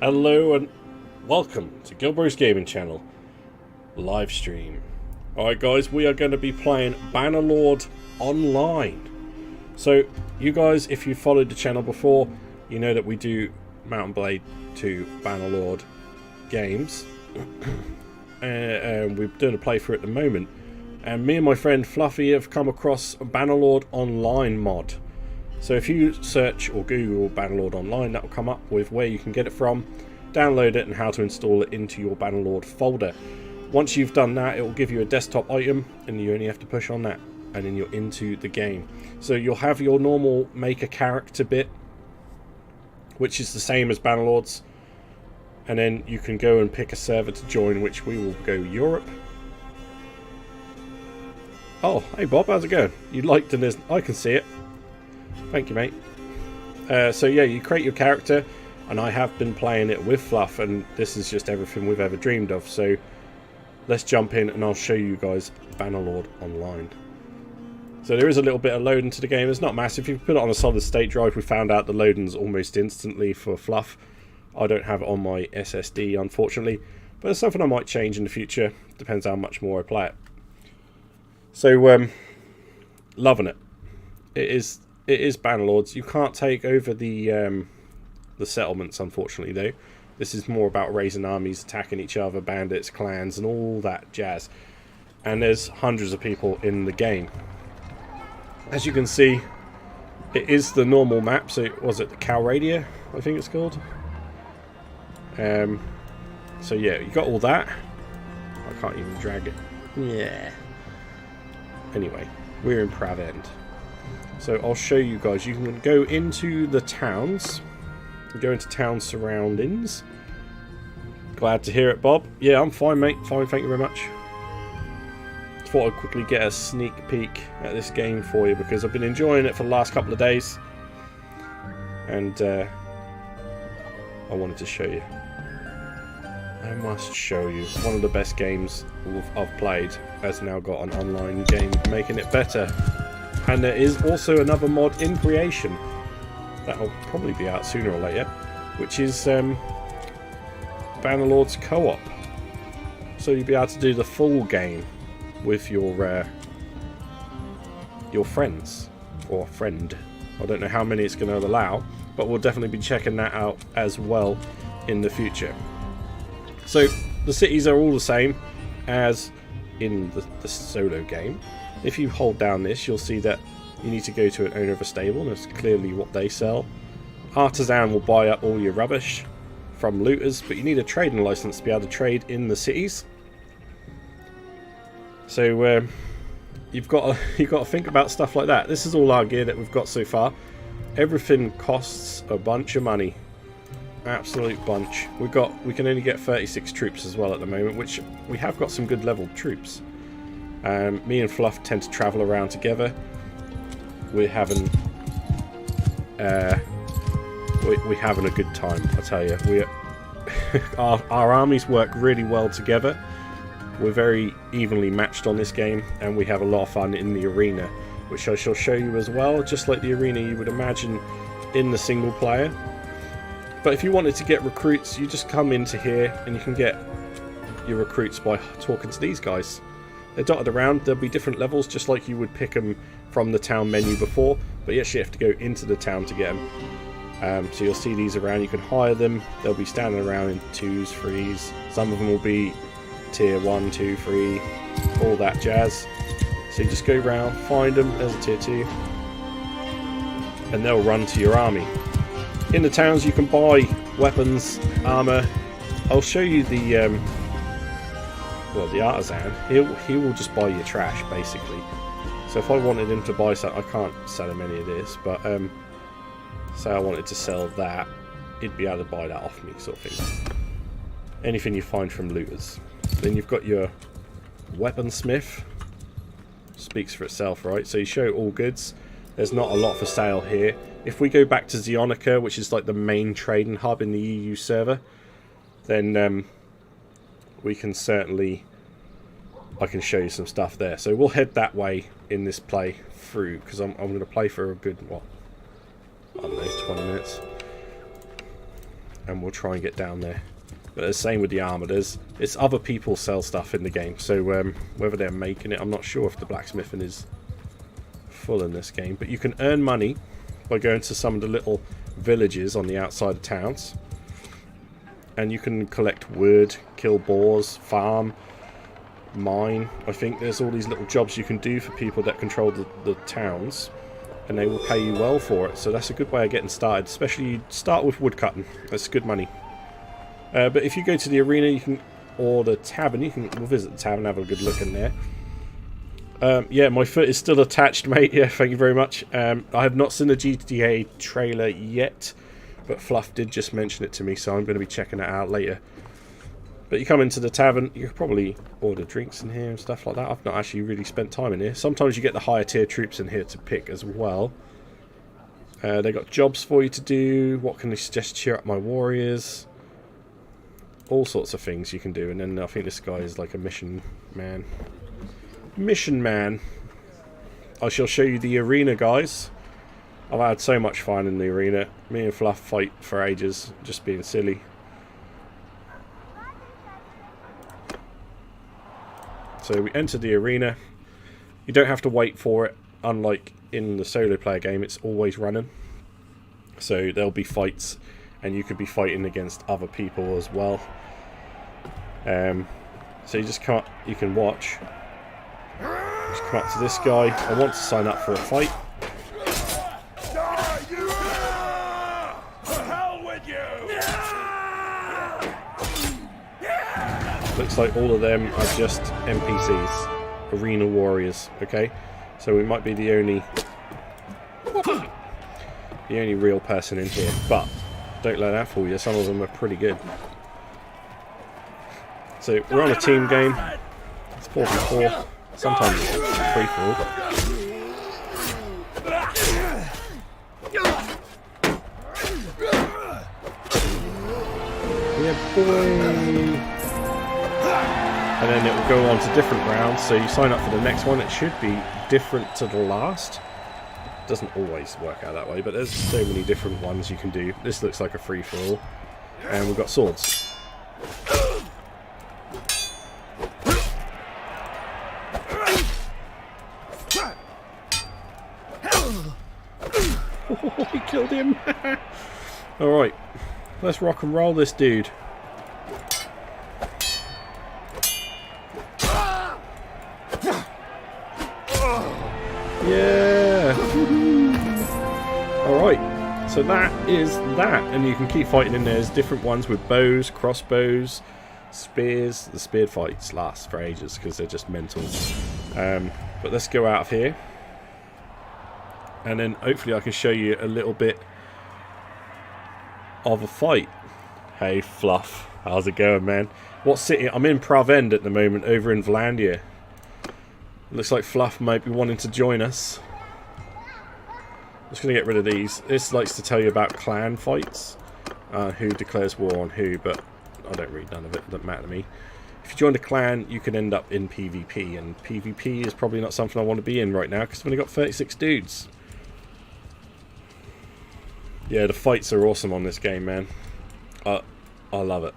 Hello and welcome to GilBroz Gaming Channel live stream. Alright guys, we are going to be playing Bannerlord online. So you guys, if you followed the channel before, you know that we do Mount & Blade 2 Bannerlord games. And we're doing a playthrough at the moment. And me and my friend Fluffy have come across a Bannerlord online mod. So if you search or Google Bannerlord online, that will come up with where you can get it from, download it and how to install it into your Bannerlord folder. Once you've done that, it will give you a desktop item and you only have to push on that and then you're into the game. So you'll have your normal make a character bit, which is the same as Bannerlord's, and then you can go and pick a server to join, which we will go Europe. Oh, hey Bob, how's it going? You liked it, I can see it. Thank you, mate. So yeah, you create your character, and I have been playing it with Fluff, and this is just everything we've ever dreamed of. So let's jump in, and I'll show you guys Bannerlord online. So there is a little bit of loading to the game. It's not massive. If you put it on a solid state drive, we found out the loading's almost instantly for Fluff. I don't have it on my SSD, unfortunately, but it's something I might change in the future. Depends how much more I play it. So loving it. It is Bannerlords. You can't take over the settlements, unfortunately, though. This is more about raising armies, attacking each other, bandits, clans, and all that jazz. And there's hundreds of people in the game. As you can see, it is the normal map. So was it the Calradia, I think it's called? So yeah, you got all that. I can't even drag it. Yeah. Anyway, we're in Broeven. So I'll show you guys. You can go into the towns. Go into town surroundings. Glad to hear it, Bob. Yeah, I'm fine, mate. Fine, thank you very much. Thought I'd quickly get a sneak peek at this game for you because I've been enjoying it for the last couple of days. And I wanted to show you. I must show you. One of the best games I've played has now got an online game, making it better. And there is also another mod in creation that'll probably be out sooner or later, which is Bannerlord's co-op. So you'll be able to do the full game with your friends or friend. I don't know how many it's going to allow, but we'll definitely be checking that out as well in the future. So the cities are all the same as in the solo game. If you hold down this, you'll see that you need to go to an owner of a stable, and that's clearly what they sell. Artisan will buy up all your rubbish from looters, but you need a trading license to be able to trade in the cities. So you've got to think about stuff like that. This is all our gear that we've got so far. Everything costs a bunch of money, absolute bunch. We can only get 36 troops as well at the moment, which we have got some good leveled troops. Me and Fluff tend to travel around together. We're having we're having a good time, I tell you. Our armies work really well together. We're very evenly matched on this game, and we have a lot of fun in the arena, which I shall show you as well, just like the arena you would imagine in the single player. But if you wanted to get recruits, you just come into here and you can get your recruits by talking to these guys. They're dotted around. There'll be different levels, just like you would pick them from the town menu before, but you actually have to go into the town to get them. So you'll see these around. You can hire them. They'll be standing around in 2s, 3s. Some of them will be tier 1, 2, 3, all that jazz. So you just go around, find them. There's a tier 2, and they'll run to your army. In the towns, you can buy weapons, armor. I'll show you the the artisan. He will just buy your trash, basically. So if I wanted him to buy something, I can't sell him any of this, but say I wanted to sell that, he'd be able to buy that off me, sort of thing. Anything you find from looters. Then you've got your weaponsmith. Speaks for itself, right? So you show all goods. There's not a lot for sale here. If we go back to Zionica, which is like the main trading hub in the EU server, then we can certainly, I can show you some stuff there. So we'll head that way in this play through, because I'm going to play for a good, what, I don't know, 20 minutes. and we'll try and get down there. But the same with the armor. It's other people sell stuff in the game, so whether they're making it, I'm not sure if the blacksmithing is full in this game. But you can earn money by going to some of the little villages on the outside of towns, and you can collect wood, kill boars, farm, mine. I think there's all these little jobs you can do for people that control the towns, and they will pay you well for it. So that's a good way of getting started, especially you start with woodcutting. That's good money. But if you go to the arena, you can, or the tavern, we'll visit the tavern, have a good look in there. Yeah, my foot is still attached, mate. Yeah, thank you very much. I have not seen the GTA trailer yet, but Fluff did just mention it to me, so I'm going to be checking it out later. But you come into the tavern, you can probably order drinks in here and stuff like that. I've not actually really spent time in here. Sometimes you get the higher tier troops in here to pick as well. They got jobs for you to do. What can they suggest to cheer up my warriors? All sorts of things you can do. And then I think this guy is like a mission man. Mission man. I shall show you the arena, guys. I've had so much fun in the arena. Me and Fluff fight for ages, just being silly. So we enter the arena. You don't have to wait for it, unlike in the solo player game, it's always running. So there'll be fights, and you could be fighting against other people as well. So you just can't, you can watch. Just come up to this guy. I want to sign up for a fight. Looks like all of them are just NPCs, arena warriors. Okay, so we might be the only real person in here, but don't let that fool you. Some of them are pretty good. So we're on a team game. It's 4v4. Sometimes it's free for all. Yeah, boy. And then it will go on to different rounds. So you sign up for the next one. It should be different to the last. Doesn't always work out that way, but there's so many different ones you can do. This looks like a free-for-all. And we've got swords. Oh, he killed him. Alright, let's rock and roll this dude. Yeah. Alright, so that is that, and you can keep fighting in there. There's different ones with bows, crossbows, spears. The spear fights last for ages because they're just mental. But let's go out of here, and then hopefully I can show you a little bit of a fight. Hey Fluff, how's it going, man? What city? I'm in Broeven at the moment, over in Vlandia. Looks like Fluff might be wanting to join us. I'm just going to get rid of these. This likes to tell you about clan fights. Who declares war on who, but I don't read none of it. It doesn't matter to me. If you join a clan, you can end up in PvP, and PvP is probably not something I want to be in right now because I've only got 36 dudes. Yeah, the fights are awesome on this game, man. I love it.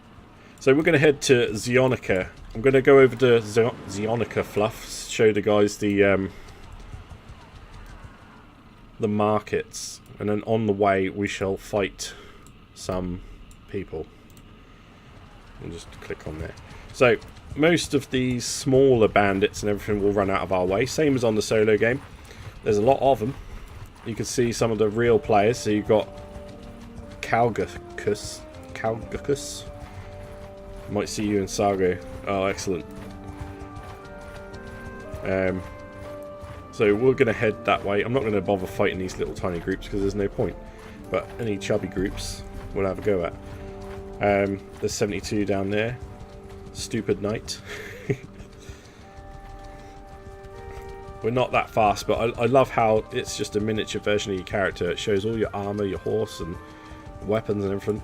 So we're going to head to Zionica. I'm going to go over to Zionica, Fluff, show the guys the markets, and then on the way we shall fight some people. I'll just click on there. So most of these smaller bandits and everything will run out of our way, same as on the solo game. There's a lot of them. You can see some of the real players. So you've got Calgacus. Might see you in Sago. Oh, excellent. So we're going to head that way. I'm not going to bother fighting these little tiny groups because there's no point. But any chubby groups we'll have a go at. There's 72 down there. Stupid knight. We're not that fast, but I love how it's just a miniature version of your character. It shows all your armor, your horse, and weapons and everything,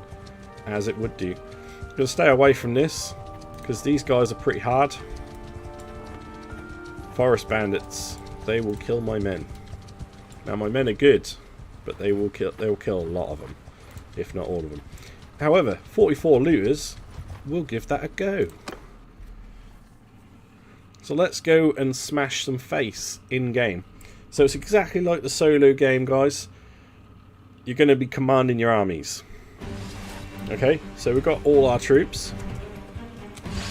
as it would do. I'm going to stay away from this because these guys are pretty hard. Forest bandits, they will kill my men. Now my men are good, but they will kill a lot of them, if not all of them. However, 44 looters, we'll give that a go. So let's go and smash some face in-game. So it's exactly like the solo game, guys. You're going to be commanding your armies. Okay, so we've got all our troops.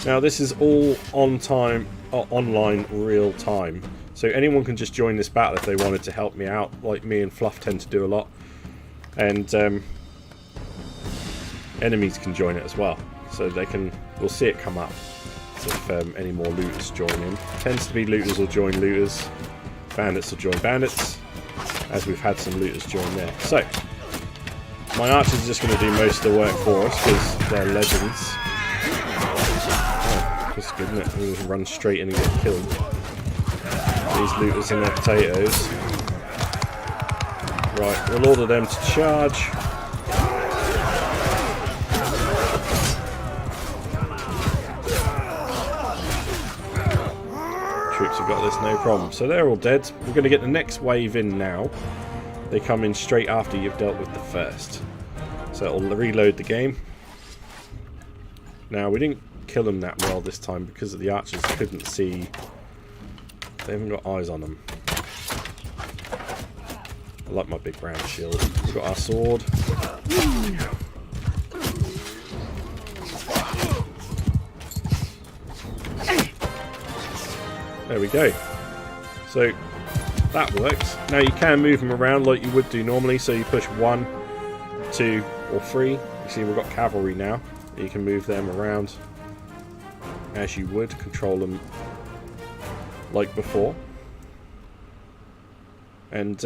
Now this is all online real time. So anyone can just join this battle if they wanted to help me out, like me and Fluff tend to do a lot. And enemies can join it as well. So they can, we'll see it come up. So if any more looters join in. Tends to be looters will join looters. Bandits will join bandits. As we've had some looters join there. So, my archers are just going to do most of the work for us because they're legends. Oh, that's good, isn't it? We can run straight in and get killed. These looters and their potatoes. Right, we'll order them to charge. Troops have got this, no problem. So they're all dead. We're going to get the next wave in now. They come in straight after you've dealt with the first. So it'll reload the game. Now, we didn't kill them that well this time because the archers couldn't see. They haven't got eyes on them. I like my big round shield. We've got our sword. There we go. So that works. Now you can move them around like you would do normally. So you push 1, 2 or 3. You see we've got cavalry now. You can move them around as you would. Control them like before. And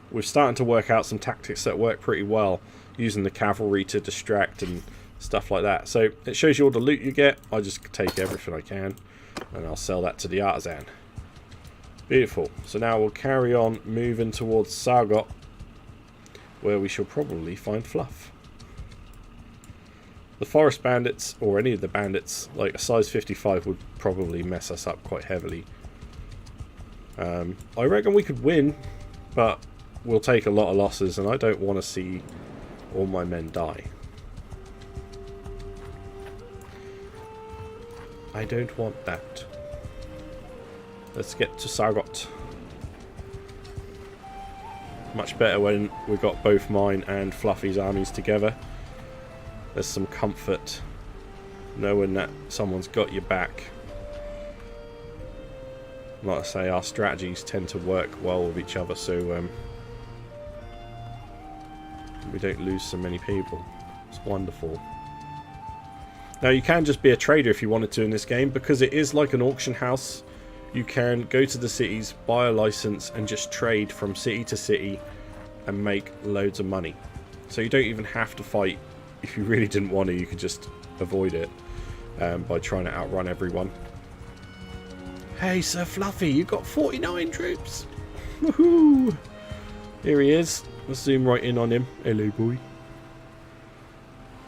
we're starting to work out some tactics that work pretty well. Using the cavalry to distract and stuff like that. So it shows you all the loot you get. I just take everything I can. And I'll sell that to the artisan. Beautiful. So now we'll carry on moving towards Sargot, where we shall probably find Fluff. The forest bandits, or any of the bandits, like a size 55 would probably mess us up quite heavily. I reckon we could win, but we'll take a lot of losses, and I don't want to see all my men die. I don't want that. Let's get to Sargot. Much better when we've got both mine and Fluffy's armies together. There's some comfort knowing that someone's got your back. Like I say, our strategies tend to work well with each other, so we don't lose so many people. It's wonderful. Now you can just be a trader if you wanted to in this game, because it is like an auction house. You can go to the cities, buy a license and just trade from city to city and make loads of money. So you don't even have to fight. If you really didn't want to, you could just avoid it by trying to outrun everyone. Hey Sir Fluffy, you got 49 troops. Woohoo! Here he is. Let's zoom right in on him. Hello boy.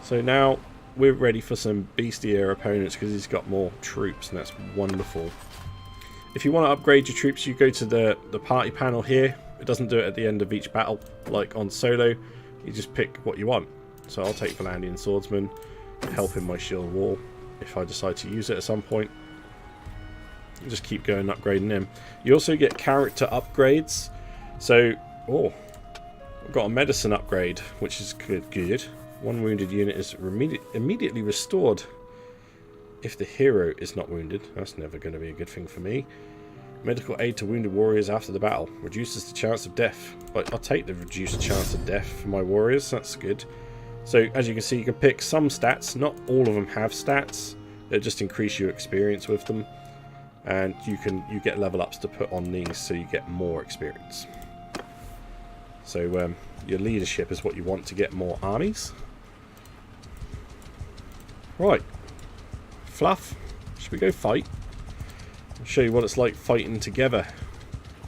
So now we're ready for some beastier opponents because he's got more troops, and that's wonderful. If you want to upgrade your troops, you go to the party panel here. It doesn't do it at the end of each battle like on solo. You just pick what you want. So I'll take Valandian Swordsman, help in my shield wall if I decide to use it at some point. Just keep going upgrading them. You also get character upgrades. So, oh, I've got a medicine upgrade, which is good. One wounded unit is immediately restored if the hero is not wounded. That's never going to be a good thing for me. Medical aid to wounded warriors after the battle. Reduces the chance of death. But I'll take the reduced chance of death for my warriors. That's good. So as you can see, you can pick some stats. Not all of them have stats. They just increase your experience with them. And you get level ups to put on these, so you get more experience. So your leadership is what you want to get more armies. Right. Fluff, should we go fight? I'll show you what it's like fighting together.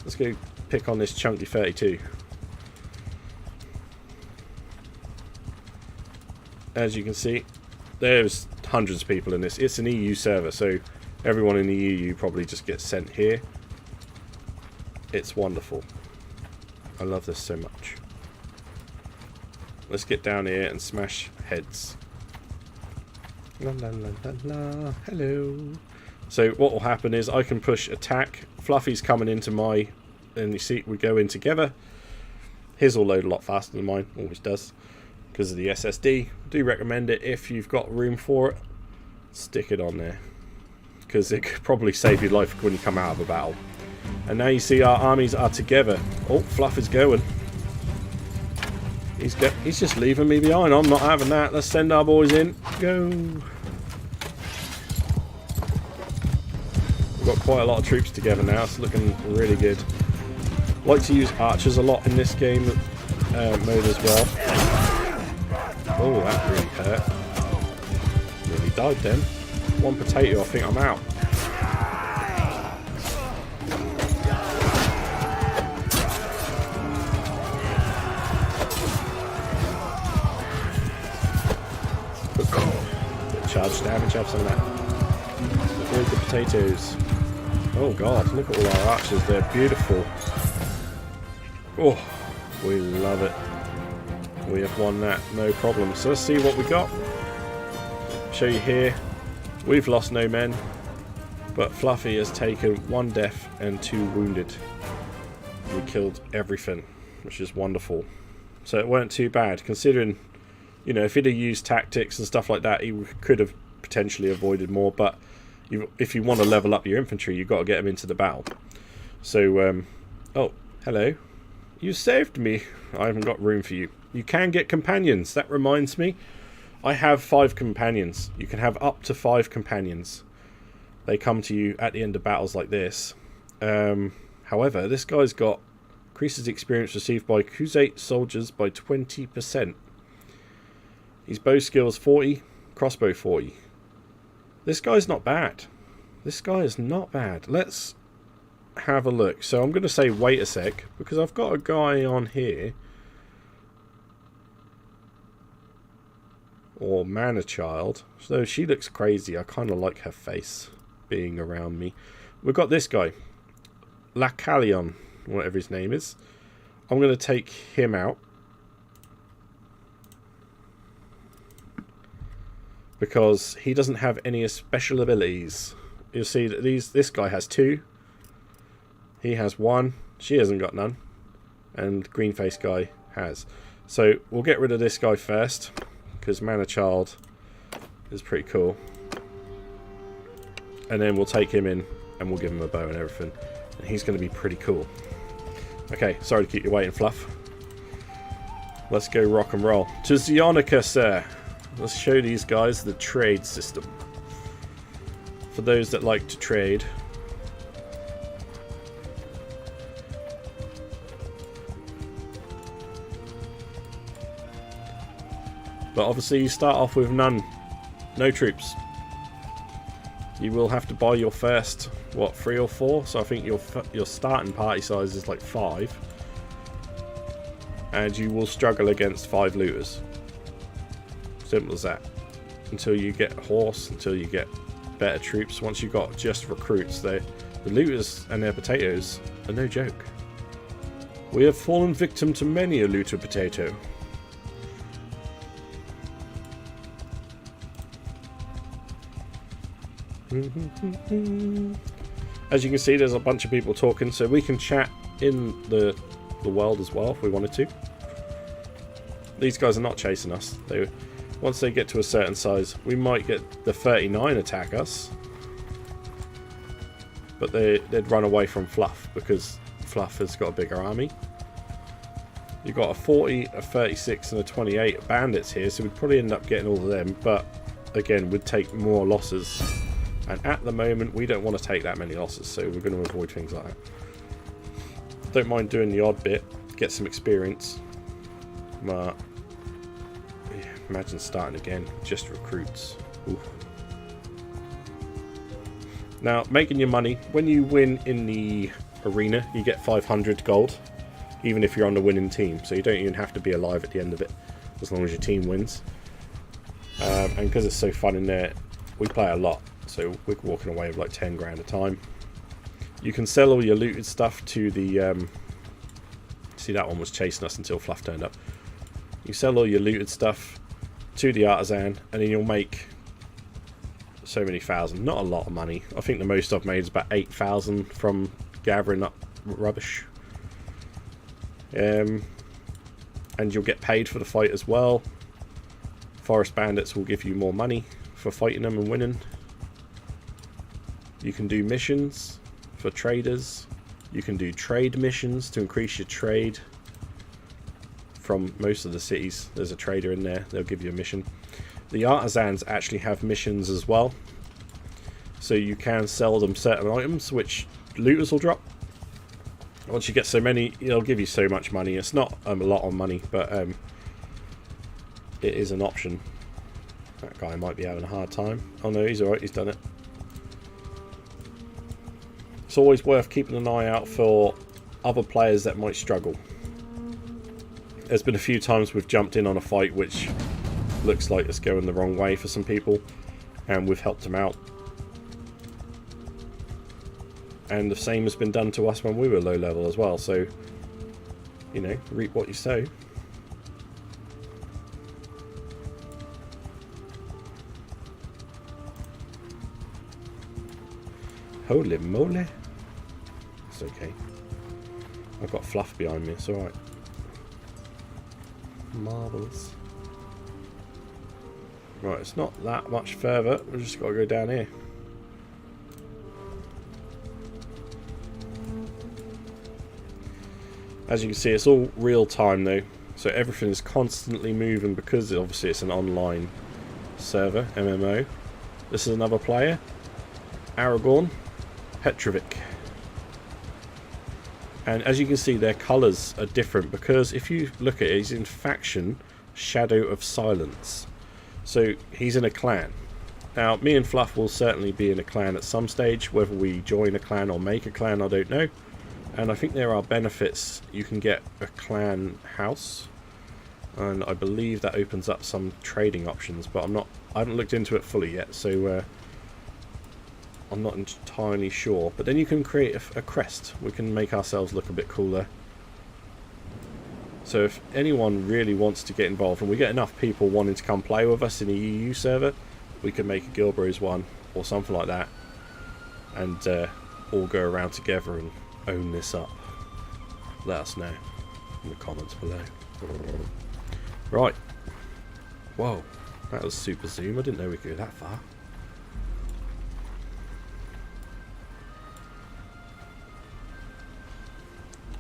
Let's go pick on this chunky 32. As you can see, there's hundreds of people in this. It's an EU server, so everyone in the EU probably just gets sent here. It's wonderful. I love this so much. Let's get down here and smash heads. La la la la la. Hello. So what will happen is I can push attack. Fluffy's coming into my... And you see, we go in together. His will load a lot faster than mine. Always does. Because of the SSD. Do recommend it if you've got room for it. Stick it on there. Because it could probably save your life when you come out of a battle. And now you see our armies are together. Oh, Fluff is going. He's just leaving me behind. I'm not having that. Let's send our boys in. Go. We've got quite a lot of troops together now. It's looking really good. Like to use archers a lot in this game mode as well. Oh, that really hurt. Nearly died then. One potato, I think I'm out. Charge damage, have some of that. Avoid the potatoes. Oh god, look at all our archers, they're beautiful. Oh, we love it. We have won that, no problem. So let's see what we got. Show you here. We've lost no men, but Fluffy has taken 1 death and 2 wounded. We killed everything, which is wonderful. So it weren't too bad, considering, you know, if he'd have used tactics and stuff like that, he could have potentially avoided more. But if you want to level up your infantry, you've got to get them into the battle. So, oh, hello. You saved me. I haven't got room for you. You can get companions. That reminds me. I have 5 companions. You can have up to 5 companions. They come to you at the end of battles like this. However, this guy's got increases experience received by Crusade soldiers by 20%. His bow skills 40, crossbow 40. This guy's not bad. This guy is not bad. Let's have a look. So I'm going to say wait a sec, because I've got a guy on here. Or man a child. So she looks crazy. I kind of like her face being around me. We've got this guy. Lacalion, whatever his name is. I'm going to take him out. Because he doesn't have any special abilities. You'll see that this guy has 2. He has 1. She hasn't got none. And green face guy has. So we'll get rid of this guy first. Because Man Child is pretty cool. And then we'll take him in and we'll give him a bow and everything. And he's going to be pretty cool. Okay, sorry to keep you waiting, Fluff. Let's go rock and roll. To Zionica, sir. Let's show these guys the trade system. For those that like to trade. But obviously you start off with no troops. You will have to buy your first, what, 3 or 4? So I think your starting party size is like 5. And you will struggle against 5 looters. Simple as that. Until you get a horse, until you get better troops. Once you've got just recruits, the looters and their potatoes are no joke. We have fallen victim to many a looter potato. As you can see, there's a bunch of people talking, so we can chat in the world as well if we wanted to. These guys are not chasing us. Once they get to a certain size, we might get the 39 attack us, but they'd run away from Fluff because Fluff has got a bigger army. You've got a 40, a 36 and a 28 bandits here, so we'd probably end up getting all of them, but again, we'd take more losses. And at the moment, we don't want to take that many losses, so we're going to avoid things like that. Don't mind doing the odd bit, get some experience. But yeah, imagine starting again, just recruits. Oof. Now, making your money. When you win in the arena, you get 500 gold, even if you're on the winning team. So you don't even have to be alive at the end of it, as long as your team wins. And because it's so fun in there, we play a lot. So we're walking away with like 10 grand a time. You can sell all your looted stuff to the... see, that one was chasing us until Fluff turned up. You sell all your looted stuff to the artisan, and then you'll make so many thousand. Not a lot of money. I think the most I've made is about 8,000 from gathering up rubbish. And you'll get paid for the fight as well. Forest bandits will give you more money for fighting them and winning. You can do missions for traders. You can do trade missions to increase your trade. From most of the cities, there's a trader in there. They'll give you a mission. The artisans actually have missions as well, so you can sell them certain items which looters will drop. Once you get so many, it'll give you so much money. It's not a lot of money, but it is an option. That guy might be having a hard time. Oh no, he's alright, he's done it. It's always worth keeping an eye out for other players that might struggle. There's been a few times we've jumped in on a fight which looks like it's going the wrong way for some people, and we've helped them out. And the same has been done to us when we were low level as well, so, you know, reap what you sow. Holy moly. It's okay. I've got fluff behind me, it's alright. Marvellous. Right, it's not that much further. We've just got to go down here. As you can see, it's all real time though, so everything is constantly moving because obviously it's an online server, MMO. This is another player, Aragorn, Petrovic. And as you can see, their colours are different because if you look at it, he's in faction Shadow of Silence. So he's in a clan. Now, me and Fluff will certainly be in a clan at some stage. Whether we join a clan or make a clan, I don't know. And I think there are benefits. You can get a clan house, and I believe that opens up some trading options, but I haven't looked into it fully yet, so I'm not entirely sure. But then you can create a crest. We can make ourselves look a bit cooler. So if anyone really wants to get involved, and we get enough people wanting to come play with us in a EU server, we can make a GilBroz one or something like that, and all go around together and own this up. Let us know in the comments below. Right. Whoa, that was super zoom. I didn't know we could go that far.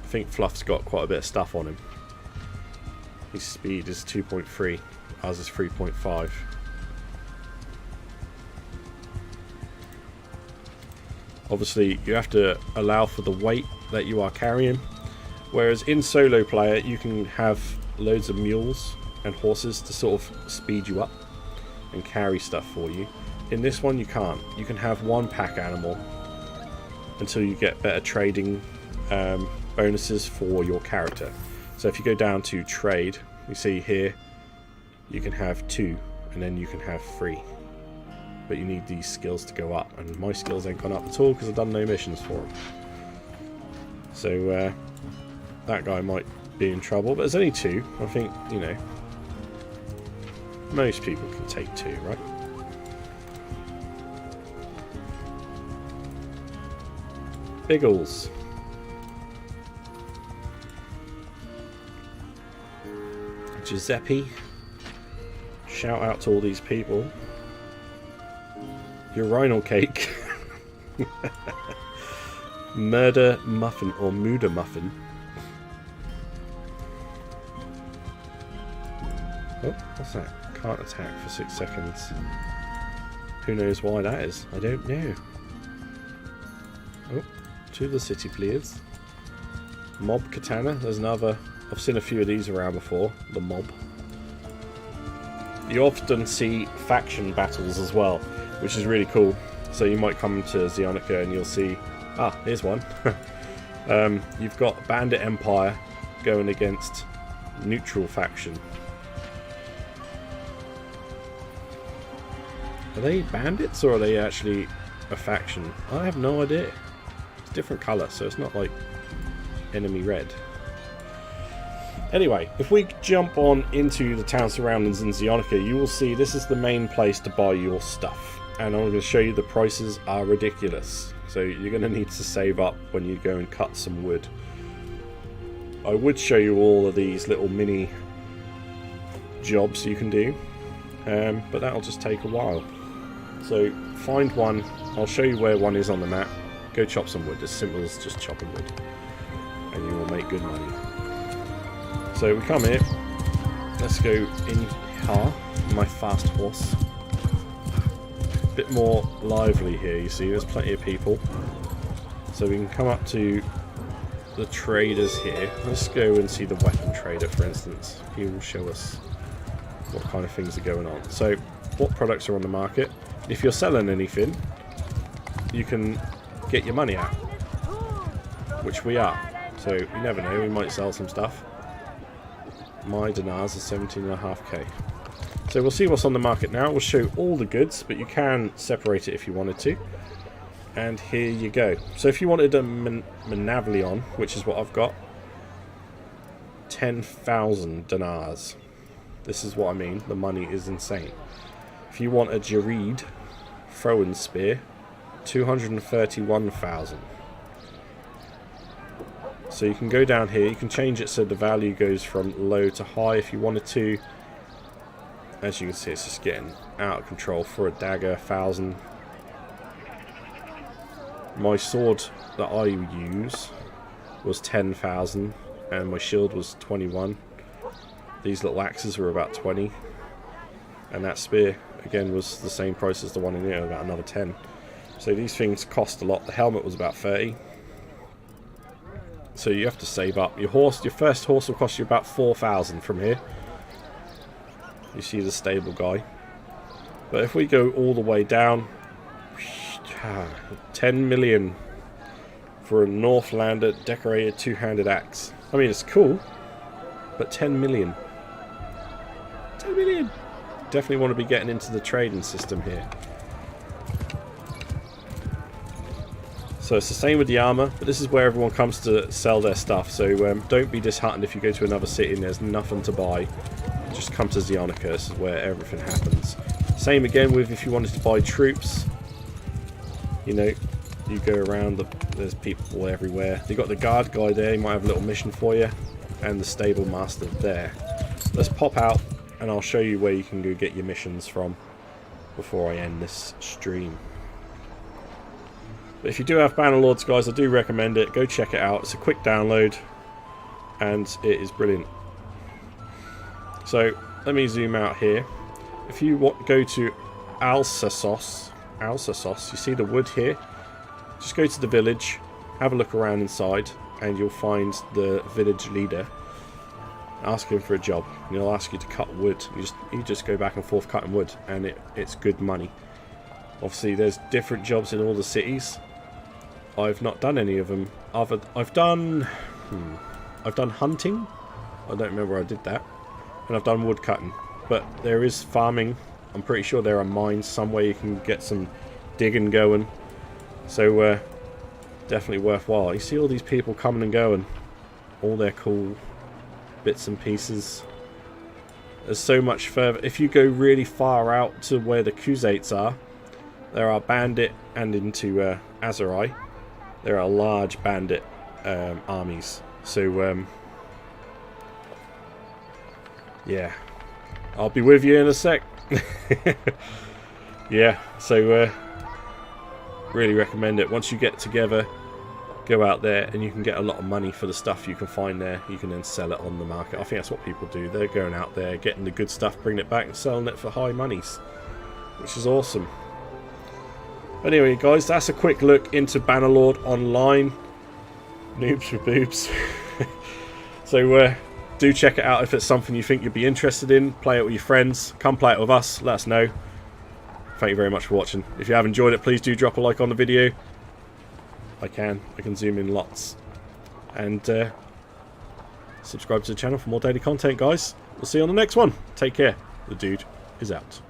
I think Fluff's got quite a bit of stuff on him. His speed is 2.3, ours is 3.5. Obviously you have to allow for the weight that you are carrying, whereas in solo player you can have loads of mules and horses to sort of speed you up and carry stuff for you. In this one you can't. You can have one pack animal until you get better trading bonuses for your character. So if you go down to trade, you see here you can have 2 and then you can have 3, but you need these skills to go up, and my skills ain't gone up at all because I've done no missions for them. So that guy might be in trouble, but there's only 2. I think, you know, most people can take 2, right? Biggles. Giuseppe, shout out to all these people. Urinal cake. Murder muffin or Muda muffin. Oh, what's that? Can't attack for 6 seconds. Who knows why that is? I don't know. Oh, to the city, please. Mob katana. There's another. I've seen a few of these around before, the mob. You often see faction battles as well, which is really cool. So you might come to Zionica and you'll see, ah, here's one. You've got Bandit Empire going against neutral faction. Are they bandits or are they actually a faction? I have no idea. It's a different colour, so it's not like enemy red. Anyway, if we jump on into the town surroundings in Zionica, you will see this is the main place to buy your stuff. And I'm going to show you the prices are ridiculous. So you're going to need to save up when you go and cut some wood. I would show you all of these little mini jobs you can do, but that'll just take a while. So find one, I'll show you where one is on the map, go chop some wood, as simple as just chopping wood, and you will make good money. So we come here, let's go in here, my fast horse. Bit more lively here, you see, there's plenty of people. So we can come up to the traders here. Let's go and see the weapon trader, for instance. He will show us what kind of things are going on. So, what products are on the market? If you're selling anything, you can get your money out, which we are. So, you never know, we might sell some stuff. My dinars are 17.5k. So, we'll see what's on the market now. We'll show all the goods, but you can separate it if you wanted to. And here you go. So if you wanted a Manavlion, which is what I've got, 10,000 dinars. This is what I mean. The money is insane. If you want a Jareed throwing spear, 231,000. So you can go down here. You can change it so the value goes from low to high if you wanted to. As you can see, it's just getting out of control. For a dagger, 1,000. My sword that I use was 10,000 and my shield was 21. These little axes were about 20. And that spear, again, was the same price as the one in here, about another 10. So these things cost a lot. The helmet was about 30. So you have to save up. Your first horse will cost you about 4,000 from here. You see the stable guy. But if we go all the way down, 10 million for a Northlander decorated two-handed axe. I mean, it's cool, but 10 million. 10 million! Definitely want to be getting into the trading system here. So it's the same with the armor, but this is where everyone comes to sell their stuff. So don't be disheartened if you go to another city and there's nothing to buy. Just come to Zionica, this is where everything happens. Same again with if you wanted to buy troops. You know, you go around, there's people everywhere. You've got the guard guy there, he might have a little mission for you. And the stable master there. Let's pop out and I'll show you where you can go get your missions from before I end this stream. But if you do have Bannerlords, guys, I do recommend it. Go check it out. It's a quick download and it is brilliant. So, let me zoom out here. If you go to ASUS, you see the wood here? Just go to the village, have a look around inside, and you'll find the village leader. Ask him for a job, and he'll ask you to cut wood. You just go back and forth cutting wood, and it's good money. Obviously, there's different jobs in all the cities. I've not done any of them. I've done hunting. I don't remember where I did that, and I've done wood cutting. But there is farming. I'm pretty sure there are mines somewhere you can get some digging going. So, definitely worthwhile. You see all these people coming and going. All their cool bits and pieces. There's so much further. If you go really far out to where the Khuzaits are, there are bandit, and into Azurai, there are large bandit armies. So, yeah. I'll be with you in a sec. Yeah, so really recommend it. Once you get together, go out there and you can get a lot of money for the stuff you can find there. You can then sell it on the market. I think that's what people do. They're going out there, getting the good stuff, bringing it back and selling it for high monies, which is awesome. Anyway, guys, that's a quick look into Bannerlord Online. Noobs with boobs. So, do check it out if it's something you think you'd be interested in. Play it with your friends. Come play it with us. Let us know. Thank you very much for watching. If you have enjoyed it, please do drop a like on the video. I can zoom in lots. And subscribe to the channel for more daily content, guys. We'll see you on the next one. Take care. The dude is out.